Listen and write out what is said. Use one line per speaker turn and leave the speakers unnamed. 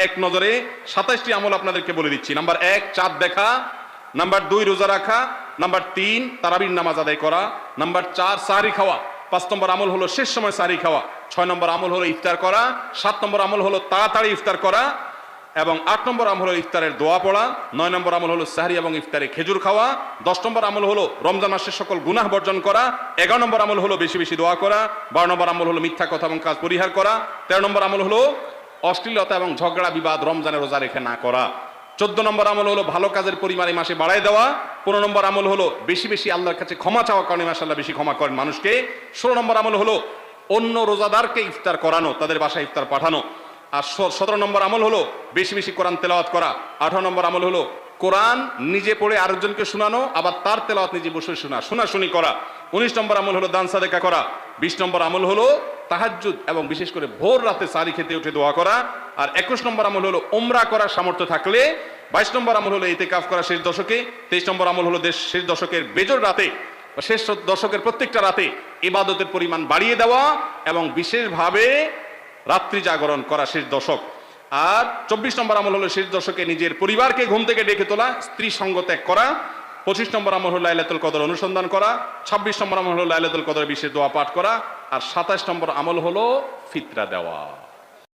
এক নজরে 27টি আমল আপনাদেরকে বলে দিচ্ছি। নাম্বার 1 চাঁদ দেখা, নাম্বার 2 রোজা রাখা, নাম্বার 3 তারাবির নামাজ আদায় করা, নাম্বার 4 সাহরি খাওয়া, 5 নম্বর আমল হলো শেষ সময় সাহরি খাওয়া, 6 নম্বর আমল হলো ইফতার করা, 7 নম্বর আমল হলো তাড়াতাড়ি ইফতার করা, এবং 8 নম্বর আমল হলো ইফতারের দোয়া পড়া, 9 নম্বর আমল হলো সাহরি এবং ইফতারে খেজুর খাওয়া, 10 নম্বর আমল হলো রমজান মাসের সকল গুনাহ বর্জন করা, 11 নম্বর আমল হলো বেশি বেশি দোয়া করা, 12 নম্বর আমল হলো মিথ্যা কথা এবং কাজ পরিহার করা, 13 নম্বর আমল হলো অশ্লীলতা এবং ঝগড়া বিবাদ রমজানের রোজা রেখে না করা, 14 নম্বর আমল হলো ভালো কাজের পরিমাণ এই মাসে বাড়ায় দেওয়া, 15 নম্বর আমল হলো বেশি বেশি আল্লাহর কাছে ক্ষমা চাওয়া, কারণে মাশাআল্লাহ বেশি ক্ষমা করেন মানুষকে, 16 নম্বর আমল হলো অন্য রোজাদারকে ইফতার করানো, তাদের বাসায় ইফতার পাঠানো, আর 17 নম্বর আমল হলো বেশি বেশি কোরআন তেলাওয়াত করা, 18 নম্বর আমল হলো কোরআন নিজে পড়ে আরেকজনকে শোনানো, আবার তার তেলাওয়াত নিজে বসে শোনাশুনি করা, 19 নম্বর আমল হলো দান সাদেকা করা, 20 নম্বর আমল হলো তাহাজ্জুদ এবং বিশেষ করে ভোর রাতে সারি খেতে উঠে দোয়া করা, আর 21 নম্বর আমল হলো উমরা করার সামর্থ্য থাকলে, 22 নম্বর আমল হলো ইতিকাফ করা শেষ দশকে, 23 নম্বর আমল হলো শেষ দশকের বেজর রাতে বা শেষ দশকের প্রত্যেকটা রাতে ইবাদতের পরিমাণ বাড়িয়ে দেওয়া এবং বিশেষভাবে রাত্রি জাগরণ করা শেষ দশক, আর 24 নম্বর আমল হলো শেষ দশকে নিজের পরিবারকে ঘুম থেকে ডেকে তোলা, স্ত্রী সঙ্গ ত্যাগ করা, 25 নম্বর আমল হলো লাইলাতুল কদর অনুসন্ধান করা, 26 নম্বর আমল হলো লাইলাতুল কদর বিশেষ দোয়া পাঠ করা, আর 27 নম্বর আমল হলো ফিতরা দেওয়া।